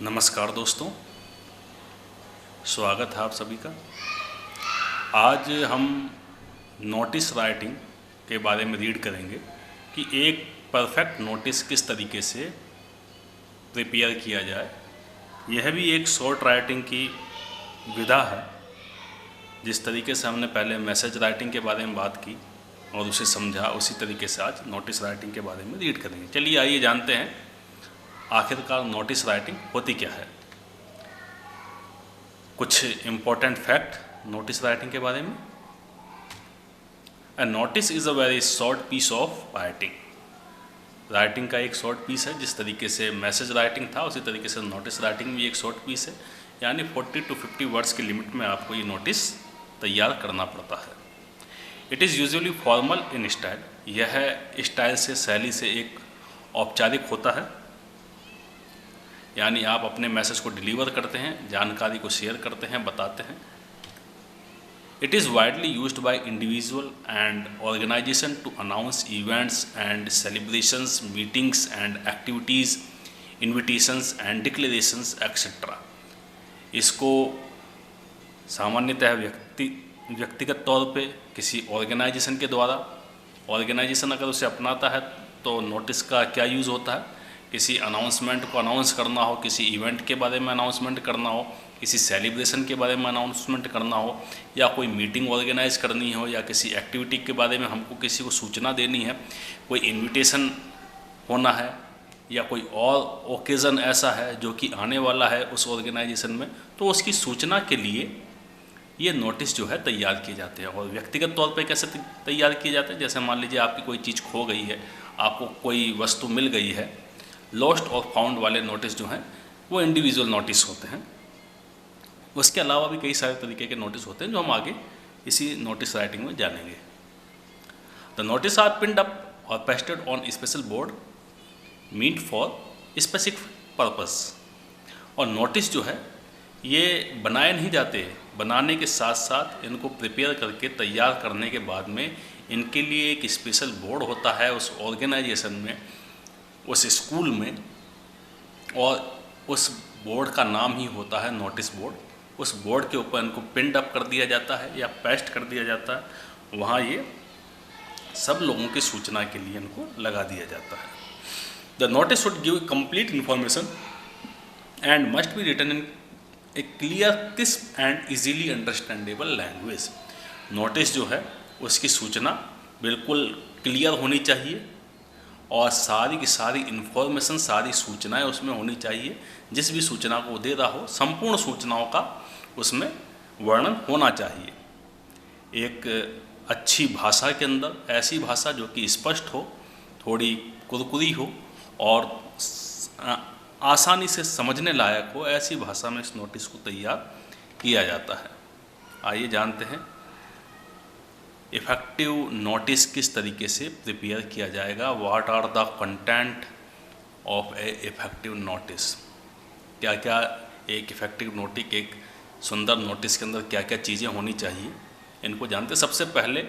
नमस्कार दोस्तों, स्वागत है आप सभी का। आज हम नोटिस राइटिंग के बारे में रीड करेंगे कि एक परफेक्ट नोटिस किस तरीके से प्रिपेयर किया जाए। यह भी एक शॉर्ट राइटिंग की विधा है। जिस तरीके से हमने पहले मैसेज राइटिंग के बारे में बात की और उसे समझा, उसी तरीके से आज नोटिस राइटिंग के बारे में रीड करेंगे। चलिए आइए जानते हैं आखिरकार नोटिस राइटिंग होती क्या है। कुछ इम्पोर्टेंट फैक्ट नोटिस राइटिंग के बारे में। A notice is a very short piece of writing. Writing का एक शॉर्ट पीस है। जिस तरीके से मैसेज राइटिंग था उसी तरीके से नोटिस राइटिंग भी एक शॉर्ट पीस है, यानी 40 to 50 वर्ड्स की लिमिट में आपको ये नोटिस तैयार करना पड़ता है। It is usually formal in style. यह स्टाइल से, शैली से एक औपचारिक होता है, यानी आप अपने मैसेज को डिलीवर करते हैं, जानकारी को शेयर करते हैं, बताते हैं। It is widely used by individual and organisation to announce events and celebrations, meetings and activities, invitations and declarations etcetera. इसको सामान्यतः व्यक्तिगत तौर पे किसी ऑर्गेनाइजेशन के द्वारा, ऑर्गेनाइजेशन अगर उसे अपनाता है तो नोटिस का क्या यूज़ होता है, किसी अनाउंसमेंट को अनाउंस करना हो, किसी इवेंट के बारे में अनाउंसमेंट करना हो, किसी सेलिब्रेशन के बारे में अनाउंसमेंट करना हो, या कोई मीटिंग ऑर्गेनाइज करनी हो, या किसी एक्टिविटी के बारे में हमको किसी को सूचना देनी है, कोई इनविटेशन होना है, या कोई और ओकेज़न ऐसा है जो कि आने वाला है उस ऑर्गेनाइजेशन में, तो उसकी सूचना के लिए ये नोटिस जो है तैयार किए जाते हैं। और व्यक्तिगत तौर पे कैसे तैयार किए जाते हैं, जैसे मान लीजिए आपकी कोई चीज़ खो गई है, आपको कोई वस्तु मिल गई है, लॉस्ट और फाउंड वाले नोटिस जो हैं वो इंडिविजुअल नोटिस होते हैं। उसके अलावा भी कई सारे तरीके के नोटिस होते हैं जो हम आगे इसी नोटिस राइटिंग में जानेंगे। The notice are pinned up और pasted on special board meet for specific purpose. और नोटिस जो है ये बनाए नहीं जाते, बनाने के साथ साथ इनको प्रिपेयर करके तैयार करने के बाद में इनके लिए एक स्पेशल बोर्ड होता है उस ऑर्गेनाइजेशन में, उस स्कूल में, और उस बोर्ड का नाम ही होता है नोटिस बोर्ड। उस बोर्ड के ऊपर इनको पिन्ड अप कर दिया जाता है या पेस्ट कर दिया जाता है। वहाँ ये सब लोगों की सूचना के लिए इनको लगा दिया जाता है। The notice should give complete information and must be written in a clear, crisp and easily understandable language. Notice जो है उसकी सूचना बिल्कुल क्लियर होनी चाहिए और सारी की सारी इन्फॉर्मेशन, सारी सूचनाएं उसमें होनी चाहिए। जिस भी सूचना को दे रहा हो, संपूर्ण सूचनाओं का उसमें वर्णन होना चाहिए। एक अच्छी भाषा के अंदर, ऐसी भाषा जो कि स्पष्ट हो, थोड़ी कुरकुरी हो और आसानी से समझने लायक हो, ऐसी भाषा में इस नोटिस को तैयार किया जाता है। आइए जानते हैं इफ़ेक्टिव नोटिस किस तरीके से प्रिपेयर किया जाएगा। What are the content of a effective notice. क्या क्या एक इफ़ेक्टिव नोटिस, एक सुंदर नोटिस के अंदर क्या क्या चीज़ें होनी चाहिए, इनको जानते। सबसे पहले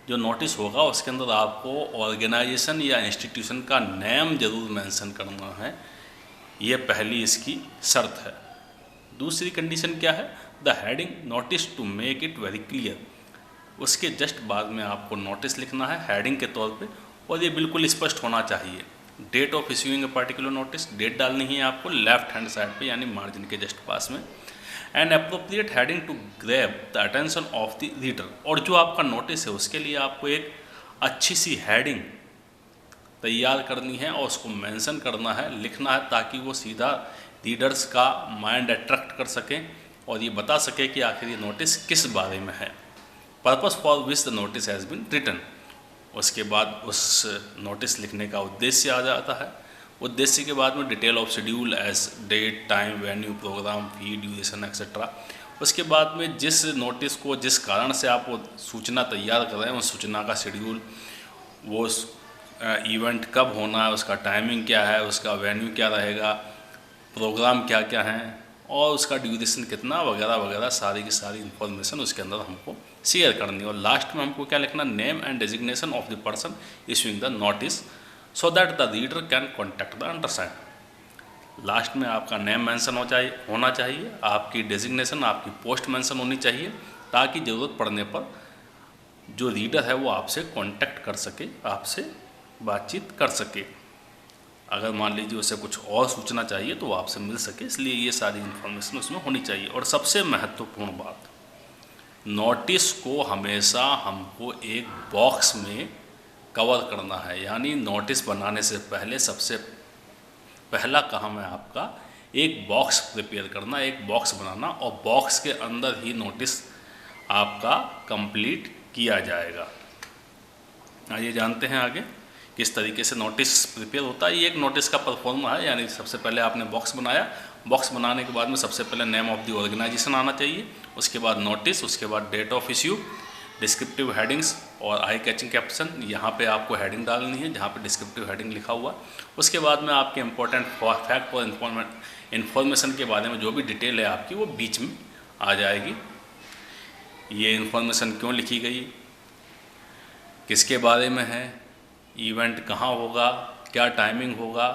जो नोटिस होगा उसके अंदर आपको ऑर्गेनाइजेशन या इंस्टीट्यूशन का नेम जरूर मेंशन करना है। ये पहली इसकी शर्त है। दूसरी कंडीशन क्या है, the heading notice to make it very clear. उसके जस्ट बाद में आपको नोटिस लिखना है हेडिंग के तौर पे, और ये बिल्कुल स्पष्ट होना चाहिए। Date of issuing a particular notice, date डालनी है आपको लेफ्ट हैंड साइड पे, यानी मार्जिन के जस्ट पास में। And appropriate heading to grab the attention of the reader. और जो आपका नोटिस है उसके लिए आपको एक अच्छी सी हेडिंग तैयार करनी है और उसको मेंशन करना है, लिखना है, ताकि वो सीधा रीडर्स का माइंड अट्रैक्ट कर सकें और ये बता सके कि आखिर ये नोटिस किस बारे में है। Purpose for which the notice has been written. उसके बाद उस नोटिस लिखने का उद्देश्य आ जाता है। उद्देश्य के बाद में detail of schedule as date, time, venue, programme, fee, duration etcetera. उसके बाद में जिस नोटिस को, जिस कारण से आप वो सूचना तैयार कर रहे हैं, उस सूचना का शेड्यूल, वो इवेंट कब होना है, उसका टाइमिंग क्या है, उसका वेन्यू क्या रहेगा, प्रोग्राम क्या क्या हैं, और उसका ड्यूरेशन कितना, वगैरह वगैरह सारी की सारी इन्फॉर्मेशन उसके अंदर हमको शेयर करनी है। और लास्ट में हमको क्या लिखना, name and designation of the person issuing the notice so that the reader can contact the undersigned. Last में आपका नेम मेंशन होना चाहिए, आपकी डेजिग्नेशन, आपकी पोस्ट मेंशन होनी चाहिए, ताकि ज़रूरत पड़ने पर जो रीडर है वो आपसे कांटेक्ट कर सके, आपसे बातचीत कर सके। अगर मान लीजिए उसे कुछ और सूचना चाहिए तो वो आपसे मिल सके, इसलिए ये सारी इन्फॉर्मेशन उसमें होनी चाहिए। और सबसे महत्वपूर्ण बात, नोटिस को हमेशा हमको एक बॉक्स में कवर करना है। यानी नोटिस बनाने से पहले सबसे पहला काम है आपका एक बॉक्स प्रिपेयर करना, एक बॉक्स बनाना, और बॉक्स के अंदर ही नोटिस आपका कंप्लीट किया जाएगा। आइए जानते हैं आगे किस तरीके से नोटिस प्रिपेयर होता है। ये एक नोटिस का परफॉर्मा है। यानी सबसे पहले आपने बॉक्स बनाया, बॉक्स बनाने के बाद में सबसे पहले नेम ऑफ द ऑर्गेनाइजेशन आना चाहिए, उसके बाद नोटिस, उसके बाद date of issue, descriptive headings और आई कैचिंग कैप्शन। यहाँ पे आपको हेडिंग डालनी है जहाँ पे डिस्क्रिप्टिव हेडिंग लिखा हुआ। उसके बाद में आपके इंपॉर्टेंट फैक्ट और इन्फॉर्मेशन के बारे में जो भी डिटेल है आपकी वो बीच में आ जाएगी। ये इन्फॉर्मेशन क्यों लिखी गई, किसके बारे में है, इवेंट कहाँ होगा, क्या टाइमिंग होगा,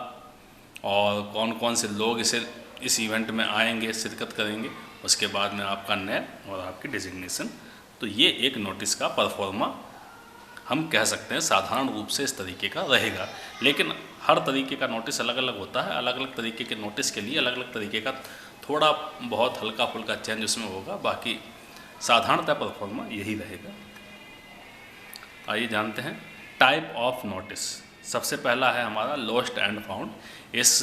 और कौन कौन से लोग इस इवेंट में आएंगे, शिरकत करेंगे। उसके बाद में आपका नेम और आपकी डेजिग्नेशन। तो ये एक नोटिस का परफॉर्मा हम कह सकते हैं साधारण रूप से इस तरीके का रहेगा। लेकिन हर तरीके का नोटिस अलग अलग होता है, अलग अलग तरीके के नोटिस के लिए अलग अलग तरीके का थोड़ा बहुत हल्का फुल्का चेंज उसमें होगा, बाकी साधारणतः परफॉर्मा यही रहेगा। आइए जानते हैं टाइप ऑफ नोटिस। सबसे पहला है हमारा लॉस्ट एंड फाउंड। इस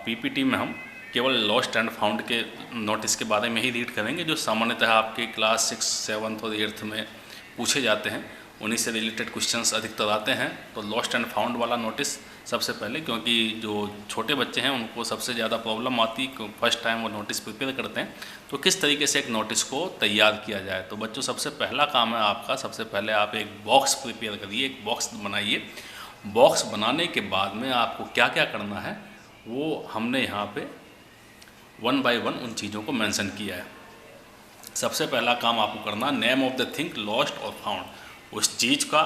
पीपीटी में हम केवल लॉस्ट एंड फाउंड के नोटिस के बारे में ही रीड करेंगे, जो सामान्यतः आपके क्लास 6, 7 और 8 में पूछे जाते हैं, उन्हीं से रिलेटेड क्वेश्चंस अधिकतर आते हैं। तो लॉस्ट एंड फाउंड वाला नोटिस सबसे पहले, क्योंकि जो छोटे बच्चे हैं उनको सबसे ज़्यादा प्रॉब्लम आती है, फर्स्ट टाइम वो नोटिस प्रिपेयर करते हैं, तो किस तरीके से एक नोटिस को तैयार किया जाए। तो बच्चों सबसे पहला काम है आपका, सबसे पहले आप एक बॉक्स प्रिपेयर करिए, एक बॉक्स बनाइए। बॉक्स बनाने के बाद में आपको क्या क्या करना है वो हमने यहाँ पे 1 बाय 1 उन चीज़ों को मेंशन किया है। सबसे पहला काम आपको करना, name of the thing lost और फाउंड, उस चीज़ का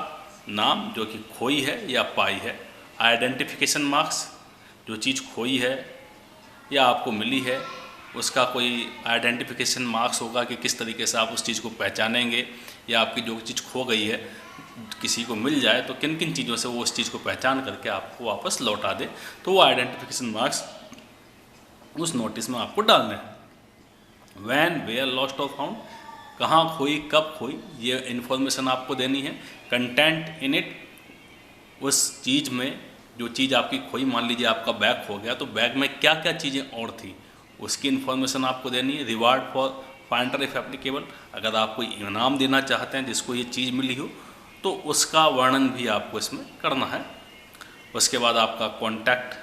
नाम जो कि खोई है या पाई है। आइडेंटिफिकेशन मार्क्स, जो चीज़ खोई है या आपको मिली है उसका कोई आइडेंटिफिकेशन मार्क्स होगा कि किस तरीके से आप उस चीज़ को पहचानेंगे, या आपकी जो चीज़ खो गई है किसी को मिल जाए तो किन किन चीज़ों से वो उस चीज़ को पहचान करके आपको वापस लौटा दे, तो वो आइडेंटिफिकेशन मार्क्स उस नोटिस में आपको डालने हैं। वैन, वेयर, लॉस्ट और फाउंड, कहाँ खोई, कब खोई, ये इन्फॉर्मेशन आपको देनी है। कंटेंट इन इट, उस चीज़ में जो चीज़ आपकी खोई, मान लीजिए आपका बैग खो गया तो बैग में क्या क्या चीज़ें और थी उसकी इन्फॉर्मेशन आपको देनी है। Reward for finder if applicable, अगर आप कोई इनाम देना चाहते हैं जिसको ये चीज़ मिली हो तो उसका वर्णन भी आपको इसमें करना है। उसके बाद आपका contact,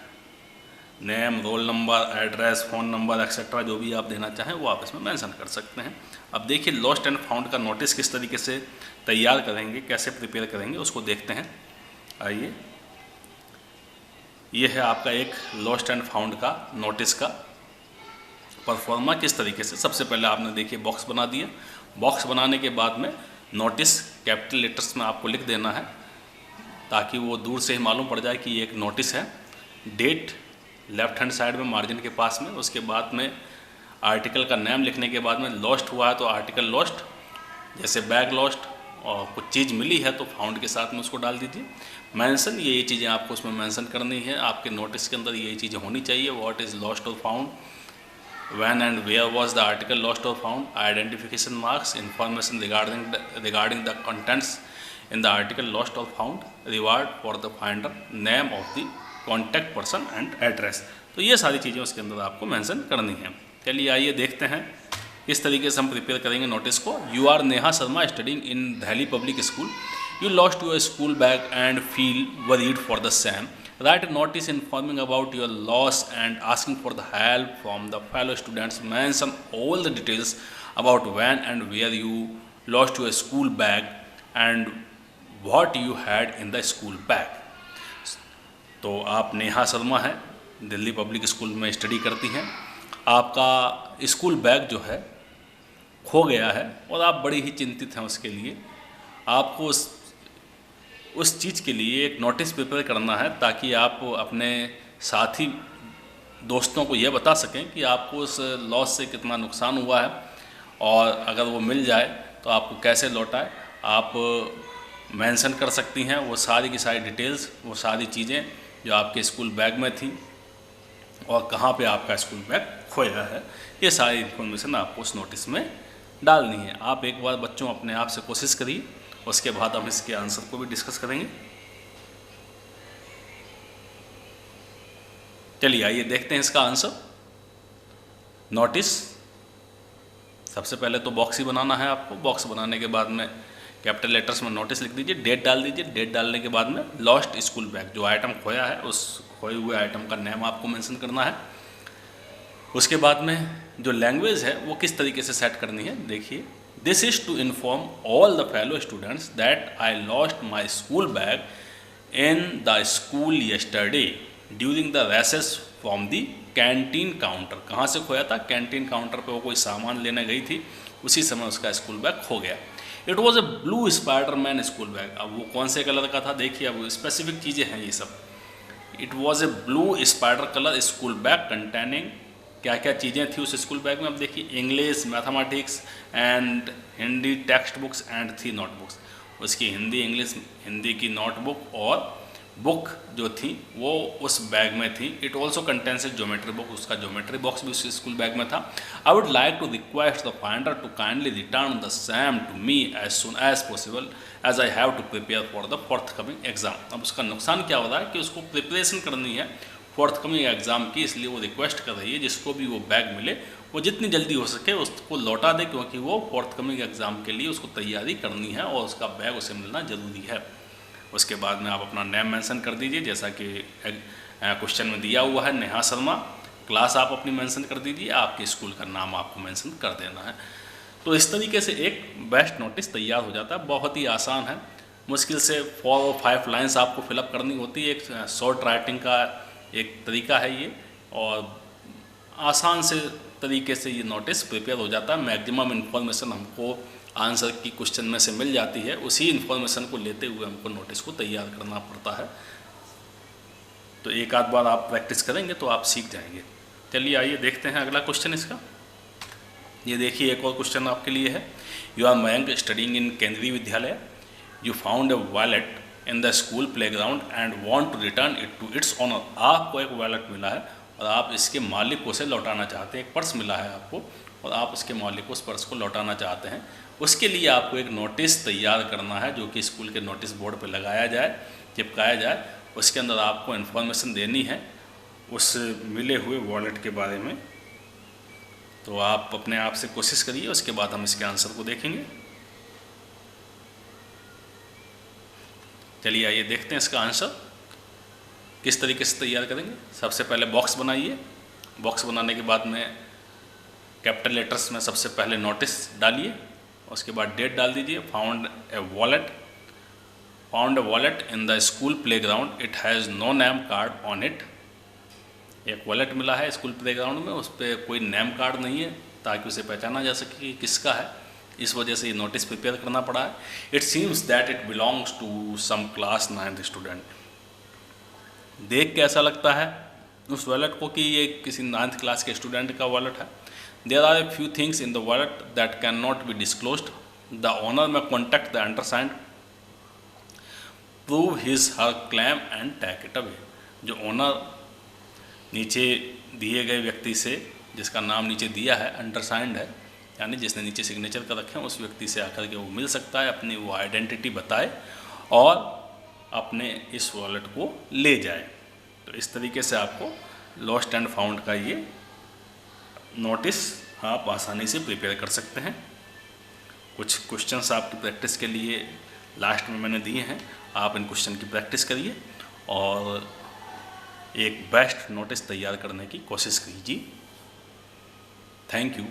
name, roll number, address, phone number etcetera जो भी आप देना चाहें वो आप इसमें मेंशन कर सकते हैं। अब देखिए लॉस्ट एंड फाउंड का नोटिस किस तरीके से तैयार करेंगे, कैसे प्रिपेयर करेंगे उसको देखते हैं। आइए, ये है आपका एक लॉस्ट एंड फाउंड का नोटिस का परफॉर्मा किस तरीके से। सबसे पहले आपने देखिए बॉक्स बना दिया। बॉक्स बनाने के बाद में नोटिस कैपिटल लेटर्स में आपको लिख देना है ताकि वो दूर से ही मालूम पड़ जाए कि ये एक नोटिस है। डेट लेफ्ट हैंड साइड में मार्जिन के पास में, उसके बाद में आर्टिकल का नेम लिखने के बाद में लॉस्ट हुआ है तो आर्टिकल लॉस्ट, जैसे बैग लॉस्ट, और कुछ चीज़ मिली है तो फाउंड के साथ में उसको डाल दीजिए। मेंशन, ये चीज़ें आपको उसमें मेंशन करनी है। आपके नोटिस के अंदर ये चीज़ें होनी चाहिए। व्हाट इज़ लॉस्ट और found, when and where was the article lost or found, identification marks, information regarding the contents in the article lost or found, reward for the finder, name of the contact person and address। तो ये सारी चीज़ें उसके अंदर आपको mention करनी है। चलिए आइए देखते हैं किस तरीके से हम प्रिपेयर करेंगे नोटिस को। You are Neha Sharma studying in Delhi Public School, you lost your school bag and feel worried for the same. Write a notice informing about your loss and asking for the help from the fellow students. Mention all the details about when and where you lost your school bag and what you had in the school bag. तो आप नेहा शर्मा हैं, Delhi Public school में study करती हैं। आपका school bag जो है खो गया है और आप बड़ी ही चिंतित हैं उसके लिए। आपको उस चीज़ के लिए एक नोटिस प्रिपेयर करना है ताकि आप अपने साथ ही दोस्तों को ये बता सकें कि आपको उस लॉस से कितना नुकसान हुआ है, और अगर वो मिल जाए तो आपको कैसे लौटाए। आप मेंशन कर सकती हैं वो सारी की सारी डिटेल्स, वो सारी चीज़ें जो आपके स्कूल बैग में थी और कहाँ पे आपका स्कूल बैग खोया है, ये सारी इन्फॉर्मेशन आपको उस नोटिस में डालनी है। आप एक बार बच्चों अपने आप से कोशिश करिए, उसके बाद हम इसके आंसर को भी डिस्कस करेंगे। चलिए आइए देखते हैं इसका आंसर। नोटिस, सबसे पहले तो बॉक्स ही बनाना है आपको। बॉक्स बनाने के बाद में कैपिटल लेटर्स में नोटिस लिख दीजिए, डेट डाल दीजिए। डेट डालने के बाद में लॉस्ट स्कूल बैग, जो आइटम खोया है उस खोए हुए आइटम का नेम आपको मेंशन करना है। उसके बाद में जो लैंग्वेज है वो किस तरीके से सेट करनी है, देखिए। This is to inform all the fellow students that I lost my school bag in the school yesterday during the recess from the canteen counter. कहाँ से खोया था? कैंटीन काउंटर पे वो कोई सामान लेने गई थी, उसी समय उसका स्कूल बैग खो गया। It was a blue Spiderman school bag. अब वो कौन से कलर का था देखिए, अब स्पेसिफिक चीज़ें हैं ये सब। It was a blue spider colour school bag containing, क्या क्या चीज़ें थी उस स्कूल बैग में, अब देखिए। English, mathematics and Hindi text books and 3 notebooks. उसकी हिंदी, इंग्लिश, हिंदी की नोटबुक और बुक जो थी वो उस बैग में थी। It also contains geometry book, उसका ज्योमेट्री बॉक्स भी उस स्कूल बैग में था। I would like to request the finder to kindly return the same to me as soon as possible as I have to prepare for the forthcoming exam. अब उसका नुकसान क्या हो रहा है कि उसको प्रिपरेशन करनी है फोर्थ कमिंग एग्जाम की, इसलिए वो रिक्वेस्ट कर रही है जिसको भी वो बैग मिले वो जितनी जल्दी हो सके उसको लौटा दे, क्योंकि वो फोर्थ कमिंग एग्जाम के लिए उसको तैयारी करनी है और उसका बैग उसे मिलना ज़रूरी है। उसके बाद में आप अपना नेम मेंशन कर दीजिए, जैसा कि क्वेश्चन में दिया हुआ है, नेहा शर्मा। क्लास आप अपनी मेंशन कर दीजिए, आपके स्कूल का नाम आपको मेंशन कर देना है। तो इस तरीके से एक बेस्ट नोटिस तैयार हो जाता है। बहुत ही आसान है, मुश्किल से 4 और 5 लाइन्स आपको फिलअप करनी होती है। एक शॉर्ट राइटिंग का एक तरीका है ये, और आसान से तरीके से ये नोटिस प्रिपेयर हो जाता है। मैक्सिमम इन्फॉर्मेशन हमको आंसर की क्वेश्चन में से मिल जाती है, उसी इन्फॉर्मेशन को लेते हुए हमको नोटिस को तैयार करना पड़ता है। तो एक आध बार आप प्रैक्टिस करेंगे तो आप सीख जाएंगे। चलिए आइए देखते हैं अगला क्वेश्चन इसका। ये देखिए एक और क्वेश्चन आपके लिए है। You are Mayank studying in Kendriya Vidyalaya. You found a wallet in the school playground and want to return it to its owner. आपको एक वॉलेट मिला है और आप इसके मालिक को उसे लौटाना चाहते हैं। एक पर्स मिला है आपको और आप उसके मालिक को उस पर्स को लौटाना चाहते हैं। उसके लिए आपको एक नोटिस तैयार करना है जो कि स्कूल के नोटिस बोर्ड पर लगाया जाए, चिपकाया जाए। उसके अंदर आपको इन्फॉर्मेशन देनी है उस मिले हुए वॉलेट के बारे में। तो आप अपने आप से कोशिश करिए, उसके बाद हम इसके आंसर को देखेंगे। चलिए आइए देखते हैं इसका आंसर किस तरीके से तैयार करेंगे। सबसे पहले बॉक्स बनाइए। बॉक्स बनाने के बाद में कैपिटल लेटर्स में सबसे पहले नोटिस डालिए, उसके बाद डेट डाल दीजिए। Found a wallet in the school playground, it has no name card on it. एक वॉलेट मिला है स्कूल प्लेग्राउंड में, उस पर कोई नेम कार्ड नहीं है ताकि उसे पहचाना जा सके कि किसका है। इस वजह से ये नोटिस प्रिपेयर करना पड़ा है। It seems that it belongs to some class 9th student. देख के ऐसा लगता है उस वॉलेट को कि ये किसी 9th क्लास के स्टूडेंट का वॉलेट है। There are a few things in the wallet that can not be disclosed. The owner may contact the undersigned, prove his her claim and take it away. जो owner नीचे दिए गए व्यक्ति से, जिसका नाम नीचे दिया है, अंडरसाइंड है, यानी जिसने नीचे सिग्नेचर कर रखे हैं, उस व्यक्ति से आकर के वो मिल सकता है, अपनी वो आइडेंटिटी बताए और अपने इस वॉलेट को ले जाए। तो इस तरीके से आपको लॉस्ट एंड फाउंड का ये नोटिस आप आसानी से प्रिपेयर कर सकते हैं। कुछ क्वेश्चंस आपकी प्रैक्टिस के लिए लास्ट में मैंने दिए हैं, आप इन क्वेश्चन की प्रैक्टिस करिए और एक बेस्ट नोटिस तैयार करने की कोशिश कीजिए। Thank you.